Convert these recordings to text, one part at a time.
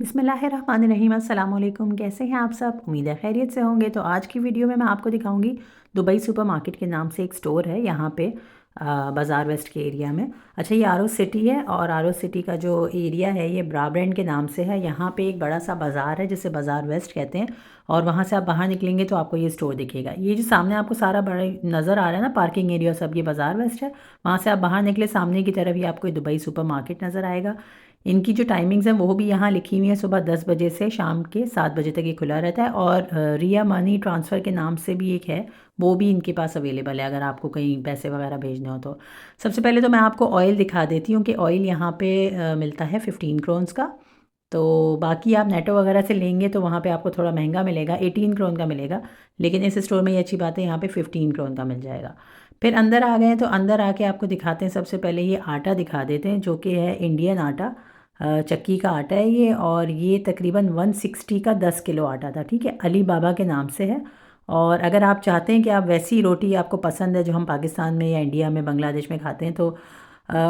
बिस्मिल्लाहिर्रहमानिर्रहीम। अस्सलाम वालेकुम। कैसे हैं आप सब? उम्मीद है खैरियत से होंगे। तो आज की वीडियो में मैं आपको दिखाऊंगी दुबई सुपरमार्केट के नाम से एक स्टोर है यहाँ पे बाज़ार वेस्ट के एरिया में। अच्छा, ये आरो सिटी है और आरो सिटी का जो एरिया है ये ब्राब्रेंड के नाम से है। यहाँ पे एक बड़ा सा बाज़ार है जिसे बाज़ार वेस्ट कहते हैं और वहाँ से आप बाहर निकलेंगे तो आपको ये स्टोर दिखेगा। ये जो सामने आपको सारा बड़ा नज़र आ रहा है ना, पार्किंग एरिया सब, ये बाज़ार वेस्ट है। वहाँ से आप बाहर निकले सामने की तरफ ही आपको ये दुबई सुपरमार्केट नज़र आएगा। इनकी जो टाइमिंग्स हैं वो भी यहाँ लिखी हुई है, सुबह 10 बजे से शाम के 7 बजे तक ये खुला रहता है। और रिया मनी ट्रांसफ़र के नाम से भी एक है, वो भी इनके पास अवेलेबल है अगर आपको कहीं पैसे वगैरह भेजने हो तो। सबसे पहले तो मैं आपको ऑयल दिखा देती हूँ कि ऑयल यहाँ पे मिलता है 15 क्रोन्स का। तो बाकी आप नेटो वगैरह से लेंगे तो वहाँ पे आपको थोड़ा महंगा मिलेगा, 18 क्रोन का मिलेगा। लेकिन इस स्टोर में ये अच्छी बात है, यहाँ पे 15 क्रोन का मिल जाएगा। फिर अंदर आ गए हैं तो अंदर आके आपको दिखाते हैं। सबसे पहले ये आटा दिखा देते हैं जो कि है इंडियन आटा, चक्की का आटा है ये। और ये तकरीबन 160 का 10 किलो आटा था, ठीक है। अली बाबा के नाम से है। और अगर आप चाहते हैं कि आप वैसी रोटी आपको पसंद है जो हम पाकिस्तान में या इंडिया में बांग्लादेश में खाते हैं, तो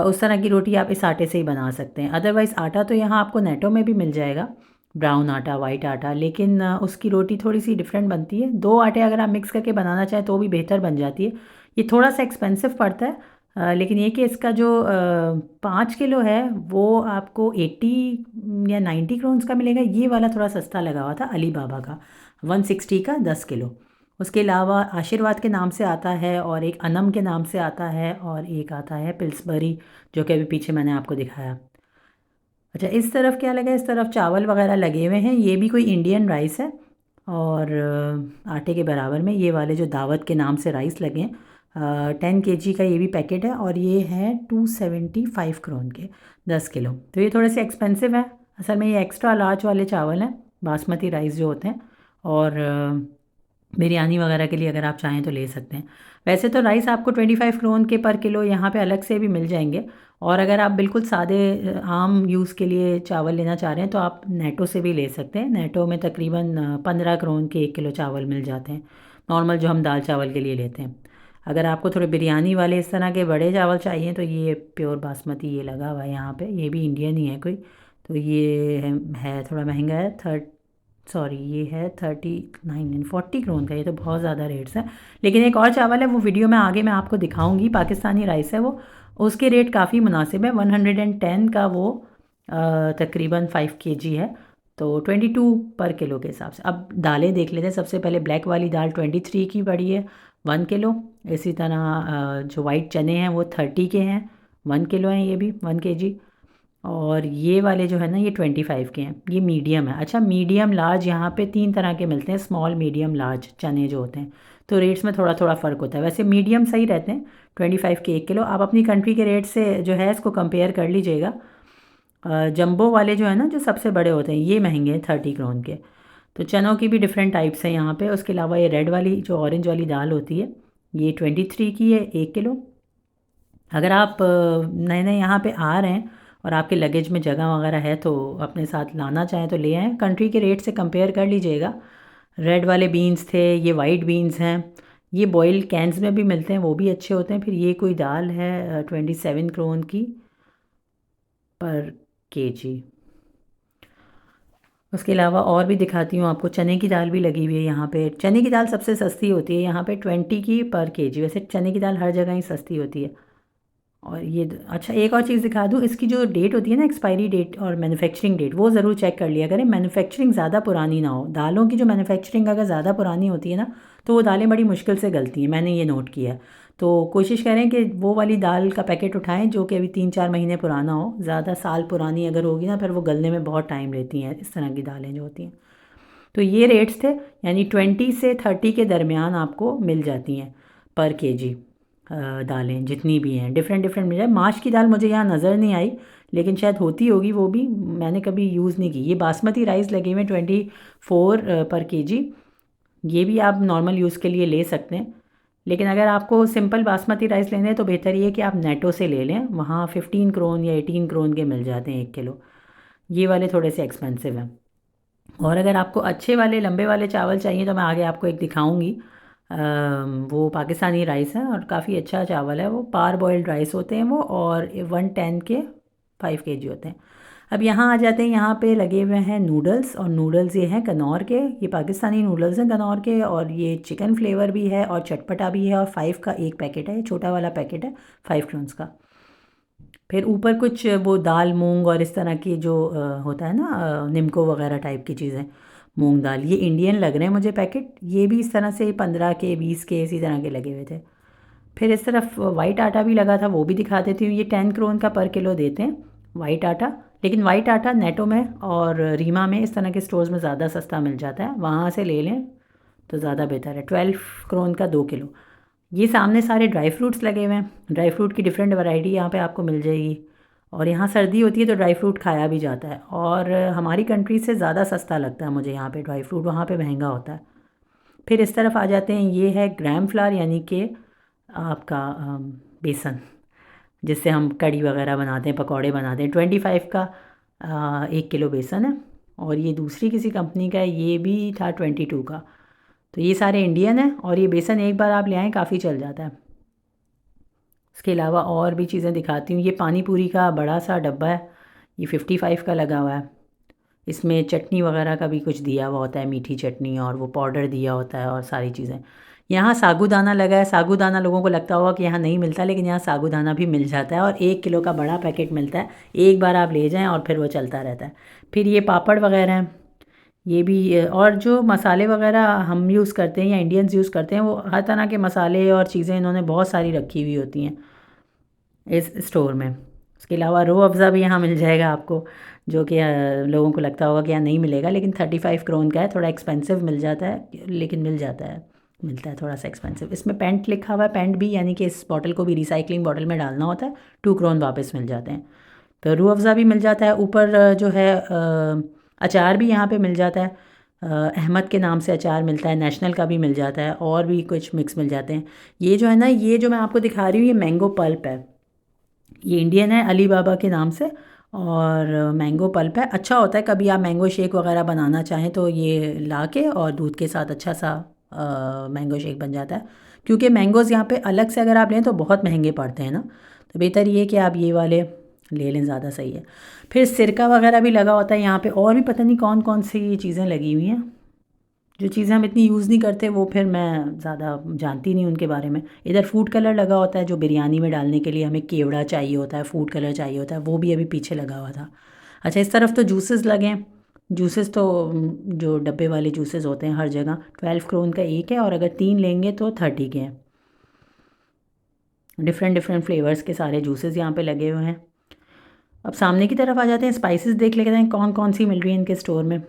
उस तरह की रोटी आप इस आटे से ही बना सकते हैं। अदरवाइज़ आटा तो यहाँ आपको नेटो में भी मिल जाएगा, ब्राउन आटा, वाइट आटा। लेकिन उसकी रोटी थोड़ी सी डिफरेंट बनती है। दो आटे अगर आप मिक्स करके बनाना चाहें तो भी बेहतर बन जाती है। ये थोड़ा सा एक्सपेंसिव पड़ता है, लेकिन ये कि इसका जो 5 किलो है वो आपको 80 या 90 क्रोन्स का मिलेगा। ये वाला थोड़ा सस्ता लगा हुआ था अली बाबा का, 160 का 10 किलो। उसके अलावा आशीर्वाद के नाम से आता है और एक अनम के नाम से आता है और एक आता है पिल्सबरी, जो कि अभी पीछे मैंने आपको दिखाया। अच्छा, इस तरफ क्या लगा? इस तरफ चावल वगैरह लगे हुए हैं। ये भी कोई इंडियन राइस है और आटे के बराबर में ये वाले जो दावत के नाम से राइस लगे हैं, 10 kg का ये भी पैकेट है और ये है 275 क्रोन के 10 किलो। तो ये थोड़े से एक्सपेंसिव है। असल में ये एक्स्ट्रा लार्ज वाले चावल हैं, बासमती राइस जो होते हैं। और बिरयानी वगैरह के लिए अगर आप चाहें तो ले सकते हैं। वैसे तो राइस आपको 25 क्रोन के पर किलो यहाँ पे अलग से भी मिल जाएंगे। और अगर आप बिल्कुल सादे आम यूज़ के लिए चावल लेना चाह रहे हैं तो आप नेटो से भी ले सकते हैं। नेटो में तकरीबन 15 क्रोन के 1 किलो चावल मिल जाते हैं, नॉर्मल जो हम दाल चावल के लिए लेते हैं। अगर आपको थोड़े बिरयानी वाले इस तरह के बड़े चावल चाहिए तो ये प्योर बासमती ये लगा हुआ है यहाँ पे, ये भी इंडियन ही है कोई। तो ये है थोड़ा महंगा है, सॉरी ये है 39 एंड 40 क्रोन का। ये तो बहुत ज़्यादा रेट्स हैं। लेकिन एक और चावल है, वो वीडियो में आगे मैं आपको दिखाऊंगी, पाकिस्तानी राइस है वो। उसके रेट काफ़ी मुनासिब है, 110 का वो तकरीबन 5 kg है। तो 22 पर किलो के हिसाब से। अब दालें देख लेते हैं। सबसे पहले ब्लैक वाली दाल 23 की पड़ी है, 1 किलो। इसी तरह जो वाइट चने हैं वो 30 के हैं, 1 किलो हैं ये भी, 1 kg। और ये वाले जो है ना ये 25 के हैं, ये मीडियम है। अच्छा, मीडियम लार्ज यहाँ पे 3 तरह के मिलते हैं, स्मॉल मीडियम लार्ज चने जो होते हैं। तो रेट्स में थोड़ा थोड़ा फ़र्क होता है। वैसे मीडियम सही रहते हैं, 25 के 1 किलो। आप अपनी कंट्री के रेट से जो है इसको कंपेयर कर लीजिएगा। जंबो वाले जो है ना, जो सबसे बड़े होते हैं, ये महंगे हैं 30 क्रोन के। तो चनों की भी डिफरेंट टाइप्स हैं यहाँ पे। उसके अलावा ये रेड वाली जो ऑरेंज वाली दाल होती है, ये 23 की है, 1 किलो। अगर आप नए नए यहाँ पे आ रहे हैं और आपके लगेज में जगह वगैरह है तो अपने साथ लाना चाहें तो ले आएँ, कंट्री के रेट से कंपेयर कर लीजिएगा। रेड वाले बीन्स थे, ये वाइट बीन्स हैं। ये बॉयल कैंस में भी मिलते हैं, वो भी अच्छे होते हैं। फिर ये कोई दाल है 27 क्रोन की पर केजी। उसके अलावा और भी दिखाती हूँ आपको। चने की दाल भी लगी हुई है यहाँ पे। चने की दाल सबसे सस्ती होती है यहाँ पे, 20 की पर केजी। वैसे चने की दाल हर जगह ही सस्ती होती है। और ये अच्छा, एक और चीज़ दिखा दूँ, इसकी जो डेट होती है ना, एक्सपायरी डेट और मैन्युफैक्चरिंग डेट, वो ज़रूर चेक कर लिया करें। मैन्युफैक्चरिंग ज़्यादा पुरानी ना हो। दालों की जो मैन्युफैक्चरिंग अगर ज़्यादा पुरानी होती है ना, तो वो दालें बड़ी मुश्किल से गलती हैं, मैंने ये नोट किया है। तो कोशिश करें कि वो वाली दाल का पैकेट उठाएं जो कि अभी 3-4 महीने पुराना हो। ज़्यादा साल पुरानी अगर होगी ना, फिर वो गलने में बहुत टाइम लेती हैं इस तरह की दालें जो होती हैं। तो ये रेट्स थे, यानी 20 से 30 के दरमियान आपको मिल जाती हैं पर केजी। दालें जितनी भी हैं डिफरेंट डिफरेंट मिल जाए। माश की दाल मुझे यहाँ नज़र नहीं आई, लेकिन शायद होती होगी, वो भी मैंने कभी यूज़ नहीं की। ये बासमती राइस लगे हुए 24 पर केजी। ये भी आप नॉर्मल यूज़ के लिए ले सकते हैं। लेकिन अगर आपको सिंपल बासमती राइस लेने हैं तो बेहतर ये है कि आप नेटो से ले लें, वहाँ 15 क्रोन या 18 क्रोन के मिल जाते हैं 1 किलो। ये वाले थोड़े से एक्सपेंसिव हैं। और अगर आपको अच्छे वाले लंबे वाले चावल चाहिए तो मैं आगे आपको एक दिखाऊंगी। वो पाकिस्तानी राइस है और काफ़ी अच्छा चावल है वो, पार बॉइल्ड राइस होते हैं वो। और 110 के 5 kg होते हैं। अब यहाँ आ जाते हैं, यहाँ पे लगे हुए हैं नूडल्स, और नूडल्स ये हैं कनौर के, ये पाकिस्तानी नूडल्स हैं कनौर के, और ये चिकन फ्लेवर भी है और चटपटा भी है, और 5 का एक पैकेट है, ये छोटा वाला पैकेट है 5 क्रोन्स का। फिर ऊपर कुछ वो दाल मूंग और इस तरह की जो होता है ना निमको वगैरह टाइप की चीज़ें, मूंग दाल, ये इंडियन लग रहे हैं मुझे पैकेट, ये भी इस तरह से 15 के 20 के इसी तरह के लगे हुए थे। फिर इस तरफ वाइट आटा भी लगा था, वो भी दिखा देती हूँ। ये 10 क्रोन का पर किलो देते हैं वाइट आटा, लेकिन वाइट आटा नेटो में और रीमा में इस तरह के स्टोर्स में ज़्यादा सस्ता मिल जाता है, वहाँ से ले लें तो ज़्यादा बेहतर है। 12 क्रोन का 2 किलो। ये सामने सारे ड्राई फ्रूट्स लगे हुए हैं, ड्राई फ्रूट की डिफरेंट वैरायटी यहाँ पे आपको मिल जाएगी, और यहाँ सर्दी होती है तो ड्राई फ्रूट खाया भी जाता है, और हमारी कंट्री से ज़्यादा सस्ता लगता है मुझे यहाँ पे ड्राई फ्रूट, वहाँ पे महंगा होता है। फिर इस तरफ आ जाते हैं, ये है ग्राम फ्लावर यानी कि आपका बेसन, जिससे हम कड़ी वगैरह बनाते हैं, पकौड़े बनाते हैं। 25 का 1 किलो बेसन है, और ये दूसरी किसी कंपनी का है, ये भी था 22 का। तो ये सारे इंडियन हैं, और ये बेसन एक बार आप ले आएँ काफ़ी चल जाता है। इसके अलावा और भी चीज़ें दिखाती हूँ। ये पानी पूरी का बड़ा सा डब्बा है, ये 55 का लगा हुआ है। इसमें चटनी वगैरह का भी कुछ दिया हुआ होता है, मीठी चटनी, और वो पाउडर दिया होता है और सारी चीज़ें। यहाँ सागूदाना लगा है, सागूदाना लोगों को लगता होगा कि यहाँ नहीं मिलता, लेकिन यहाँ सागूदाना भी मिल जाता है, और 1 किलो का बड़ा पैकेट मिलता है। एक बार आप ले जाएं और फिर वो चलता रहता है। फिर ये पापड़ वगैरह हैं, ये भी, और जो मसाले वगैरह हम यूज़ करते हैं या इंडियंस यूज़ करते हैं, वो हर तरह के मसाले और चीज़ें इन्होंने बहुत सारी रखी हुई होती हैं इस स्टोर में। उसके अलावा रो अफ़ज़ा भी यहाँ मिल जाएगा आपको, जो कि लोगों को लगता होगा कि यहाँ नहीं मिलेगा, लेकिन 35 क्रोन का है, थोड़ा एक्सपेंसिव मिल जाता है, लेकिन मिल जाता है, मिलता है थोड़ा सा एक्सपेंसिव। इसमें पेंट लिखा हुआ है, पेंट भी यानी कि इस बॉटल को भी रिसाइकलिंग बॉटल में डालना होता है, 2 क्रोन वापस मिल जाते हैं। तो रू अफ़ज़ा भी मिल जाता है। ऊपर जो है अचार भी यहाँ पे मिल जाता है, अहमद के नाम से अचार मिलता है, नेशनल का भी मिल जाता है, और भी कुछ मिक्स मिल जाते हैं। ये जो है ना, ये जो मैं आपको दिखा रही हूँ, ये मैंगो पल्प है, ये इंडियन है अली बाबा के नाम से, और मैंगो पल्प है, अच्छा होता है। कभी आप मैंगो शेक वगैरह बनाना चाहें तो ये ला के और दूध के साथ अच्छा सा मैंगो शेक बन जाता है, क्योंकि मैंगोज़ यहाँ पे अलग से अगर आप लें तो बहुत महंगे पड़ते हैं ना, तो बेहतर ये कि आप ये वाले ले लें, ज़्यादा सही है। फिर सिरका वगैरह भी लगा होता है यहाँ पे, और भी पता नहीं कौन कौन सी चीज़ें लगी हुई हैं, जो चीज़ें हम इतनी यूज़ नहीं करते वो फिर मैं ज़्यादा जानती नहीं उनके बारे में। इधर फूड कलर लगा होता है, जो बिरयानी में डालने के लिए हमें केवड़ा चाहिए होता है, फूड कलर चाहिए होता है, वो भी अभी पीछे लगा हुआ था। अच्छा, इस तरफ तो जूसेस लगे हैं। जूसेस तो जो डब्बे वाले जूसेस होते हैं हर जगह, 12 क्रोन का एक है, और अगर 3 लेंगे तो 30 के हैं। डिफरेंट डिफरेंट फ्लेवर्स के सारे जूसेस यहाँ पे लगे हुए हैं। अब सामने की तरफ आ जाते हैं, स्पाइसेस देख लेते हैं कौन कौन सी मिल रही है इनके स्टोर में।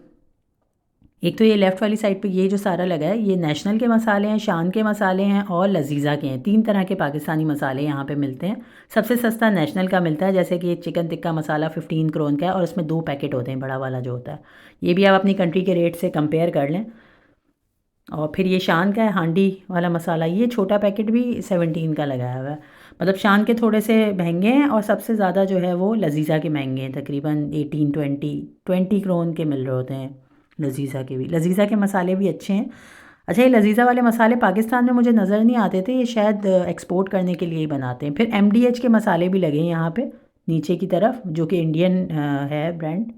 एक तो ये लेफ़्ट वाली साइड पे ये जो सारा लगा है, ये नेशनल के मसाले हैं, शान के मसाले हैं, और लजीज़ा के हैं। 3 तरह के पाकिस्तानी मसाले यहाँ पे मिलते हैं। सबसे सस्ता नेशनल का मिलता है, जैसे कि चिकन टिक्का मसाला 15 क्रोन का है, और इसमें 2 पैकेट होते हैं, बड़ा वाला जो होता है। ये भी आप अपनी कंट्री के रेट से कंपेयर कर लें। और फिर ये शान का है हांडी वाला मसाला, ये छोटा पैकेट भी 17 का लगाया हुआ है। मतलब शान के थोड़े से महंगे हैं, और सबसे ज़्यादा जो है वो लजीज़ा के महंगे हैं, तकरीबन 18-20 क्रोन के मिल रहे होते हैं लजीज़ा के भी। लजीज़ा के मसाले भी अच्छे हैं। अच्छा, ये लजीज़ा वाले मसाले पाकिस्तान में मुझे नज़र नहीं आते थे, ये शायद एक्सपोर्ट करने के लिए ही बनाते हैं। फिर MDH के मसाले भी लगे हैं यहाँ पे नीचे की तरफ, जो कि इंडियन है ब्रांड।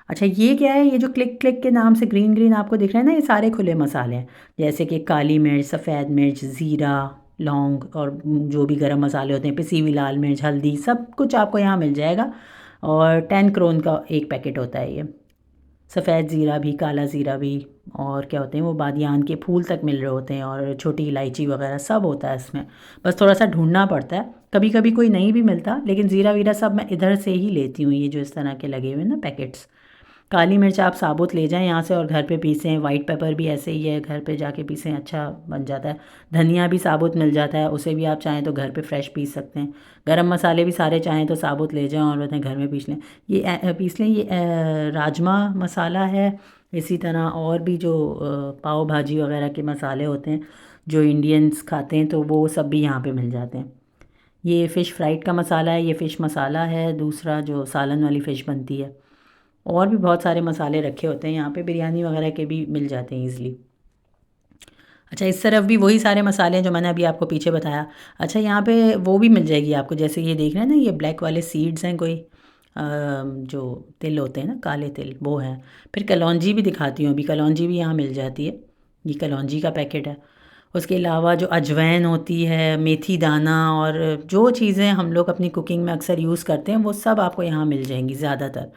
अच्छा, ये क्या है, ये जो क्लिक क्लिक के नाम से ग्रीन ग्रीन आपको दिख रहा है ना, ये सारे खुले मसाले हैं, जैसे कि काली मिर्च, सफ़ेद मिर्च, ज़ीरा, लौंग, और जो भी गरम मसाले होते हैं, पिसी हुई लाल मिर्च, हल्दी, सब कुछ आपको यहाँ मिल जाएगा। और 10 क्रोन का एक पैकेट होता है ये। सफ़ेद ज़ीरा भी, काला ज़ीरा भी, और क्या होते हैं वो बादियान के फूल तक मिल रहे होते हैं, और छोटी इलायची वगैरह सब होता है इसमें। बस थोड़ा सा ढूंढना पड़ता है, कभी कभी कोई नहीं भी मिलता, लेकिन ज़ीरा वीरा सब मैं इधर से ही लेती हूँ, ये जो इस तरह के लगे हुए हैं ना पैकेट्स। काली मिर्च आप साबुत ले जाएं यहाँ से और घर पे पीसें। वाइट पेपर भी ऐसे ही है, घर पे जाके पीसें, अच्छा बन जाता है। धनिया भी साबुत मिल जाता है, उसे भी आप चाहें तो घर पे फ्रेश पीस सकते हैं। गरम मसाले भी सारे चाहें तो साबुत ले जाएं और बताएं घर में पीस लें, ये पीस लें। ये राजमा मसाला है, इसी तरह और भी जो पाव भाजी वगैरह के मसाले होते हैं जो इंडियंस खाते हैं, तो वो सब भी यहाँ पे मिल जाते हैं। ये फ़िश फ्राइड का मसाला है, ये फ़िश मसाला है दूसरा, जो सालन वाली फ़िश बनती है। और भी बहुत सारे मसाले रखे होते हैं यहाँ पे, बिरयानी वगैरह के भी मिल जाते हैं ईज़िली। अच्छा, इस तरफ भी वही सारे मसाले हैं जो मैंने अभी आपको पीछे बताया। अच्छा, यहाँ पे वो भी मिल जाएगी आपको, जैसे ये देख रहे हैं ना, ये ब्लैक वाले सीड्स हैं कोई, जो तिल होते हैं ना, काले तिल, वो हैं। फिर कलौंजी भी दिखाती हूँ, अभी कलौंजी भी यहाँ मिल जाती है। ये कलौंजी का पैकेट है। उसके अलावा जो अजवाइन होती है, मेथी दाना, और जो चीज़ें हम लोग अपनी कुकिंग में अक्सर यूज़ करते हैं वो सब आपको यहाँ मिल जाएंगी ज़्यादातर।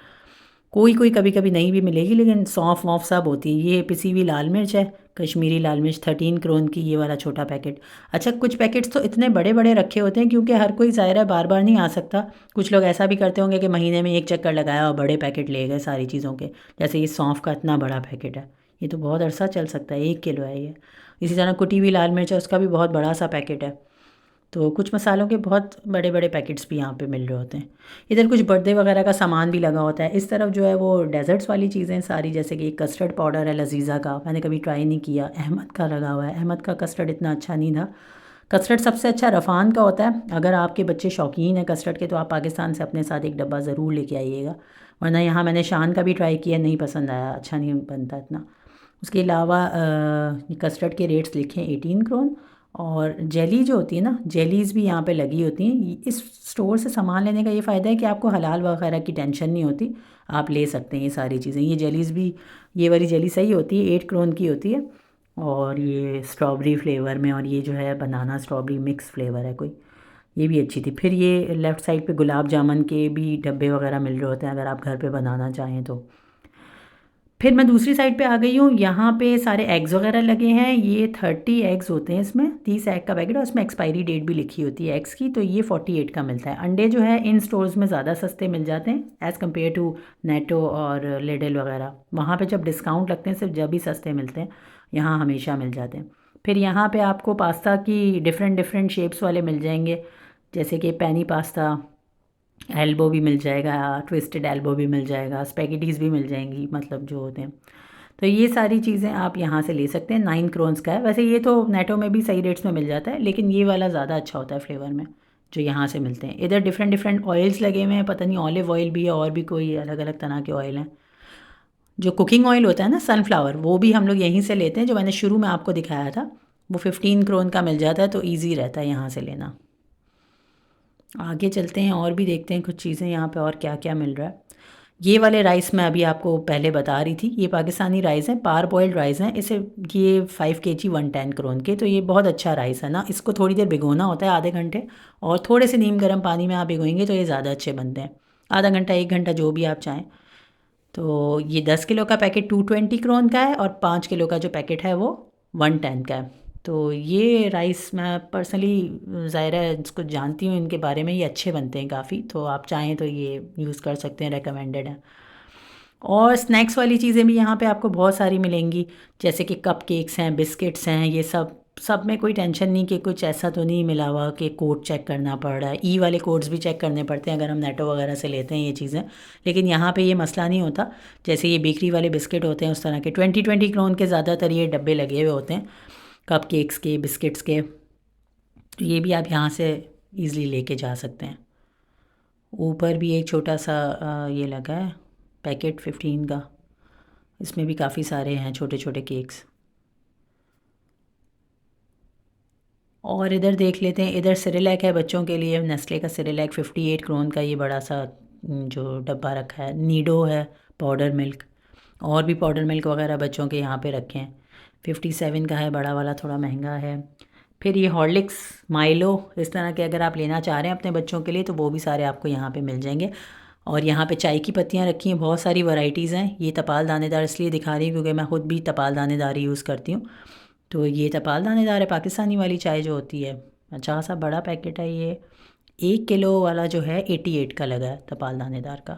कोई कोई कभी कभी नहीं भी मिलेगी, लेकिन सौंफ वौंफ सब होती है। ये पिसी हुई लाल मिर्च है, कश्मीरी लाल मिर्च, 13 क्रोन की, ये वाला छोटा पैकेट। अच्छा, कुछ पैकेट्स तो इतने बड़े बड़े रखे होते हैं क्योंकि हर कोई ज़ाहिर है बार बार नहीं आ सकता। कुछ लोग ऐसा भी करते होंगे कि महीने में एक चक्कर लगाया और बड़े पैकेट ले गए सारी चीज़ों के। जैसे ये सौंफ का इतना बड़ा पैकेट है, ये तो बहुत अरसा चल सकता है, 1 किलो है ये। इसी तरह कुटी हुई लाल मिर्च है, उसका भी बहुत बड़ा सा पैकेट है। तो कुछ मसालों के बहुत बड़े बड़े पैकेट्स भी यहाँ पे मिल रहे होते हैं। इधर कुछ बर्थडे वगैरह का सामान भी लगा होता है। इस तरफ जो है वो डेजर्ट्स वाली चीज़ें सारी, जैसे कि कस्टर्ड पाउडर है लजीज़ा का, मैंने कभी ट्राई नहीं किया। अहमद का लगा हुआ है, अहमद का कस्टर्ड इतना अच्छा नहीं था। कस्टर्ड सबसे अच्छा रफ़ान का होता है। अगर आपके बच्चे शौकीन हैं कस्टर्ड के तो आप पाकिस्तान से अपने साथ एक डब्बा ज़रूर लेके आइएगा, वरना यहाँ मैंने शान का भी ट्राई किया, नहीं पसंद आया, अच्छा नहीं बनता इतना। उसके अलावा कस्टर्ड के रेट्स लिखे हैं 18 क्रोन। और जेली जो होती है ना, जेलीज़ भी यहाँ पे लगी होती हैं। इस स्टोर से सामान लेने का ये फ़ायदा है कि आपको हलाल वगैरह की टेंशन नहीं होती, आप ले सकते हैं ये सारी चीज़ें। ये जेलीज़ भी, ये वाली जेली सही होती है, 8 क्रोन की होती है, और ये स्ट्रॉबेरी फ्लेवर में, और ये जो है बनाना स्ट्रॉबेरी मिक्स फ्लेवर है कोई, ये भी अच्छी थी। फिर ये लेफ़्ट साइड पे गुलाब जामुन के भी डब्बे वगैरह मिल रहे होते हैं अगर आप घर पे बनाना चाहें तो। फिर मैं दूसरी साइड पे आ गई हूँ, यहाँ पे सारे एग्स वगैरह लगे हैं। ये 30 एग्स होते हैं इसमें, 30 एग का पैकेट है, उसमें एक्सपायरी डेट भी लिखी होती है एग्स की। तो ये 48 का मिलता है। अंडे जो है इन स्टोर्स में ज़्यादा सस्ते मिल जाते हैं एज़ कम्पेयर टू नेटो और लिडल वगैरह। वहाँ पे जब डिस्काउंट लगते हैं सिर्फ जब ही सस्ते मिलते हैं, यहाँ हमेशा मिल जाते हैं। फिर यहाँ पे आपको पास्ता की डिफरेंट डिफरेंट शेप्स वाले मिल जाएंगे, जैसे कि पैनी पास्ता, एल्बो भी मिल जाएगा, ट्विस्टेड एल्बो भी मिल जाएगा, स्पेगेटीज़ भी मिल जाएंगी, मतलब जो होते हैं। तो ये सारी चीज़ें आप यहाँ से ले सकते हैं। 9 क्रोन्स का है वैसे। ये तो नेटो में भी सही रेट्स में मिल जाता है, लेकिन ये वाला ज़्यादा अच्छा होता है फ्लेवर में, जो यहाँ से मिलते हैं। इधर डिफरेंट डिफरेंट ऑयल्स लगे हुए हैं, पता नहीं ऑलिव ऑयल भी है और भी कोई अलग अलग तरह के ऑयल हैं। जो कुकिंग ऑयल होता है ना सनफ्लावर, वो भी हम लोग यहीं से लेते हैं, जो मैंने शुरू में आपको दिखाया था। वो 15 क्रोन का मिल जाता है, तो ईजी रहता है यहाँ से लेना। आगे चलते हैं और भी देखते हैं कुछ चीज़ें यहाँ पे और क्या क्या मिल रहा है। ये वाले राइस मैं अभी आपको पहले बता रही थी, ये पाकिस्तानी राइस हैं, पार बॉइल्ड राइस हैं। इसे ये 5 kg 110 क्रोन के, तो ये बहुत अच्छा राइस है ना। इसको थोड़ी देर भिगोना होता है, आधे घंटे, और थोड़े से नीम गर्म पानी में आप भिगोएंगे तो ये ज़्यादा अच्छे बनते हैं। आधा घंटा 1 घंटा जो भी आप चाहें। तो ये 10 किलो का पैकेट 220 क्रोन का है, और 5 किलो का जो पैकेट है वो 110 का है। तो ये राइस मैं पर्सनली ज़ाहिर है इसको जानती हूँ, इनके बारे में, ये अच्छे बनते हैं काफ़ी, तो आप चाहें तो ये यूज़ कर सकते हैं, रेकमेंडेड है। और स्नैक्स वाली चीज़ें भी यहाँ पे आपको बहुत सारी मिलेंगी, जैसे कि कप केक्स हैं, बिस्किट्स हैं, ये सब सब में कोई टेंशन नहीं कि कुछ ऐसा तो नहीं मिला हुआ कि कोड चेक करना पड़ रहा है। ई वाले कोड्स भी चेक करने पड़ते हैं अगर हम नेटो वगैरह से लेते हैं ये चीज़ें, लेकिन यहाँ पे ये मसला नहीं होता। जैसे ये बेकरी वाले बिस्किट होते हैं उस तरह के 20 क्रोन के ज़्यादातर ये डब्बे लगे हुए होते हैं, कप केक्स के, बिस्किट्स के। तो ये भी आप यहाँ से ईज़िली लेके जा सकते हैं। ऊपर भी एक छोटा सा ये लगा है पैकेट 15 का, इसमें भी काफ़ी सारे हैं छोटे छोटे केक्स। और इधर देख लेते हैं, इधर सिरिलैक है बच्चों के लिए, नेस्ले का सिरिलैक 58 क्रोन का, ये बड़ा सा जो डब्बा रखा है। नीडो है, पाउडर मिल्क, और भी पाउडर मिल्क वगैरह बच्चों के यहाँ पे रखे हैं। 57 का है, बड़ा वाला थोड़ा महंगा है। फिर ये हॉर्लिक्स, माइलो, इस तरह के अगर आप लेना चाह रहे हैं अपने बच्चों के लिए तो वो भी सारे आपको यहाँ पे मिल जाएंगे। और यहाँ पे चाय की पत्तियाँ रखी हैं, बहुत सारी वैरायटीज़ हैं। ये तपाल दानेदार इसलिए दिखा रही हूँ क्योंकि मैं ख़ुद भी तपाल दानेदार ही यूज़ करती हूँ। तो ये तपाल दानेदार है, पाकिस्तानी वाली चाय जो होती है। अच्छा सा बड़ा पैकेट है ये, 1 किलो वाला जो है 88 का लगा है तपाल दानेदार का,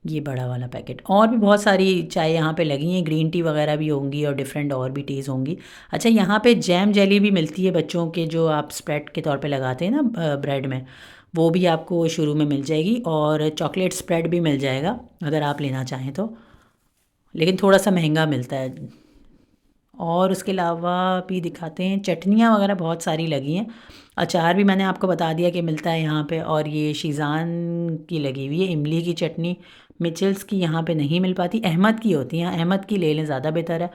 ये बड़ा वाला पैकेट। और भी बहुत सारी चाय यहाँ पे लगी हैं, ग्रीन टी वगैरह भी होंगी और डिफरेंट और भी टीज़ होंगी। अच्छा, यहाँ पे जैम जेली भी मिलती है बच्चों के, जो आप स्प्रेड के तौर पे लगाते हैं ना ब्रेड में, वो भी आपको शुरू में मिल जाएगी। और चॉकलेट स्प्रेड भी मिल जाएगा अगर आप लेना चाहें तो, लेकिन थोड़ा सा महंगा मिलता है। और उसके अलावा भी दिखाते हैं, चटनियाँ वगैरह बहुत सारी लगी हैं। अचार भी मैंने आपको बता दिया कि मिलता है यहाँ पे। और ये शीज़ान की लगी हुई है, इमली की चटनी। मिचल्स की यहाँ पे नहीं मिल पाती, अहमद की होती हैं, अहमद की ले लें ज़्यादा बेहतर है।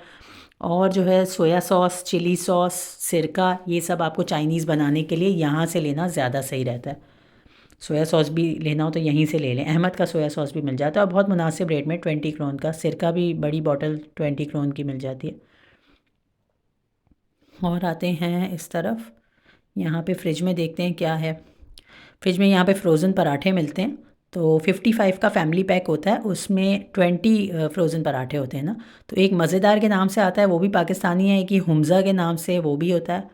और जो है सोया सॉस, चिली सॉस, सिरका, ये सब आपको चाइनीज़ बनाने के लिए यहाँ से लेना ज़्यादा सही रहता है। सोया सॉस भी लेना हो तो यहीं से ले लें, अहमद का सोया सॉस भी मिल जाता है और बहुत मुनासिब रेट में 20 क्रोन का। सिरका भी बड़ी बॉटल 20 क्रोन की मिल जाती है। और आते हैं इस तरफ, यहाँ पे फ्रिज में देखते हैं क्या है। फ्रिज में यहाँ पे फ्रोज़न पराठे मिलते हैं। तो 55 का फैमिली पैक होता है, उसमें 20 फ्रोज़न पराठे होते हैं ना। तो एक मज़ेदार के नाम से आता है, वो भी पाकिस्तानी है। एक ये हुमज़ा के नाम से वो भी होता है,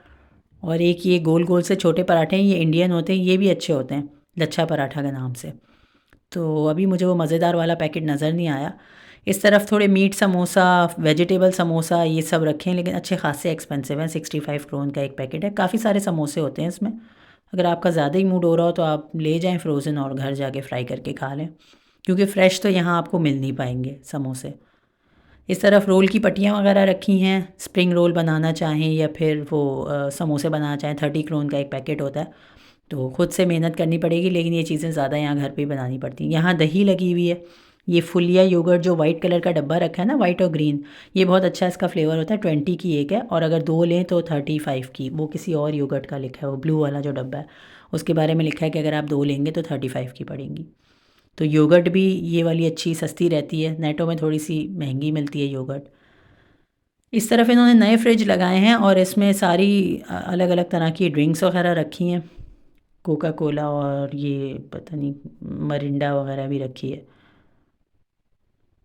और एक ये गोल गोल से छोटे पराठे हैं, ये इंडियन होते हैं, ये भी अच्छे होते हैं, लच्छा पराठा के नाम से। तो अभी मुझे वो मज़ेदार वाला पैकेट नज़र नहीं आया। इस तरफ थोड़े मीट समोसा, वेजिटेबल समोसा, ये सब रखे हैं, लेकिन अच्छे खासे एक्सपेंसिव हैं। 65 क्रोन का एक पैकेट है। काफ़ी सारे समोसे होते हैं इसमें। अगर आपका ज़्यादा ही मूड हो रहा हो तो आप ले जाएं फ्रोज़न और घर जाके फ्राई करके खा लें, क्योंकि फ़्रेश तो यहाँ आपको मिल नहीं पाएंगे समोसे। इस तरफ रोल की पट्टियाँ वगैरह रखी हैं, स्प्रिंग रोल बनाना चाहें या फिर वो समोसे बनाना चाहें। 30 क्रोन का एक पैकेट होता है, तो ख़ुद से मेहनत करनी पड़ेगी, लेकिन ये चीज़ें ज़्यादा यहाँ घर पे ही बनानी पड़ती हैं। यहाँ दही लगी हुई है। ये फुलिया योगर्ट जो वाइट कलर का डब्बा रखा है ना, वाइट और ग्रीन, ये बहुत अच्छा इसका फ्लेवर होता है। 20 की एक है, और अगर 2 लें तो 35 की। वो किसी और योगर्ट का लिखा है, वो ब्लू वाला जो डब्बा है उसके बारे में लिखा है कि अगर आप 2 लेंगे तो 35 की पड़ेंगी। तो योगर्ट भी ये वाली अच्छी सस्ती रहती है, नेटो में थोड़ी सी महंगी मिलती है योगर्ट। इस तरफ इन्होंने नए फ्रिज लगाए हैं और इसमें सारी अलग अलग तरह की ड्रिंक्स वगैरह रखी हैं। कोका कोला और ये पता नहीं मरिंडा वगैरह भी रखी है।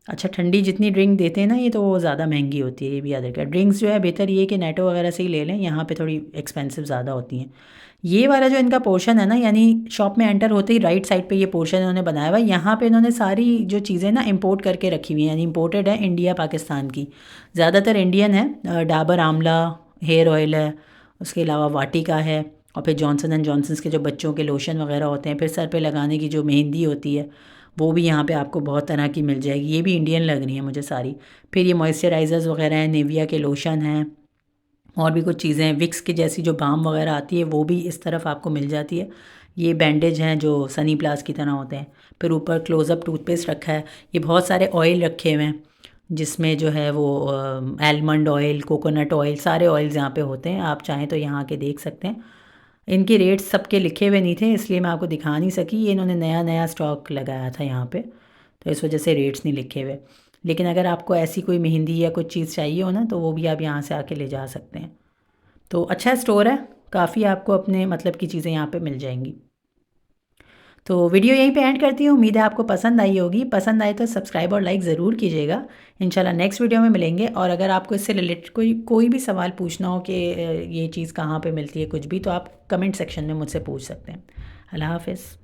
अच्छा, ठंडी जितनी ड्रिंक देते हैं ना ये, तो वो ज़्यादा महंगी होती है, ये भी याद रखिए। ड्रिंक्स जो है बेहतर ये है कि नेटो वगैरह से ही ले लें, यहाँ पे थोड़ी एक्सपेंसिव ज़्यादा होती हैं। ये वाला जो इनका पोर्शन है ना, यानी शॉप में एंटर होते ही राइट साइड पे ये पोर्शन इन्होंने बनाया हुआ है। यहाँ पे इन्होंने सारी जो चीज़ें ना इंपोर्ट करके रखी हुई हैं, यानी इंपोर्टेड है इंडिया पाकिस्तान की, ज़्यादातर इंडियन है। डाबर आंवला हेयर ऑयल है, उसके अलावा वाटिका है, और फिर जॉनसन एंड जॉनसन्स के जो बच्चों के लोशन वगैरह होते हैं, फिर सर पे लगाने की जो मेहंदी होती है वो भी यहाँ पे आपको बहुत तरह की मिल जाएगी। ये भी इंडियन लग रही है मुझे सारी। फिर ये मॉइस्चराइज़र्स वगैरह हैं, निविया के लोशन हैं, और भी कुछ चीज़ें हैं। विक्स की जैसी जो बाम वगैरह आती है वो भी इस तरफ आपको मिल जाती है। ये बैंडेज हैं जो सनी प्लास की तरह होते हैं। फिर ऊपर क्लोज़अप टूथपेस्ट रखा है। ये बहुत सारे ऑयल रखे हुए हैं, जिसमें जो है वो आलमंड ऑयल, कोकोनट ऑयल, सारे ऑयल्स यहाँ पे होते हैं। आप चाहें तो यहाँ के देख सकते हैं। इनके रेट्स सबके लिखे हुए नहीं थे, इसलिए मैं आपको दिखा नहीं सकी। ये इन्होंने नया नया स्टॉक लगाया था यहाँ पे, तो इस वजह से रेट्स नहीं लिखे हुए। लेकिन अगर आपको ऐसी कोई मेहंदी या कुछ चीज़ चाहिए हो ना, तो वो भी आप यहाँ से आके ले जा सकते हैं। तो अच्छा स्टोर है, काफ़ी आपको अपने मतलब की चीज़ें यहाँ पे मिल जाएंगी। तो वीडियो यहीं पे एंड करती हूँ। उम्मीद है आपको पसंद आई होगी। पसंद आए तो सब्सक्राइब और लाइक ज़रूर कीजिएगा। इंशाल्लाह नेक्स्ट वीडियो में मिलेंगे। और अगर आपको इससे रिलेटेड कोई भी सवाल पूछना हो कि ये चीज़ कहाँ पे मिलती है कुछ भी, तो आप कमेंट सेक्शन में मुझसे पूछ सकते हैं। अल्लाह हाफ़िज़।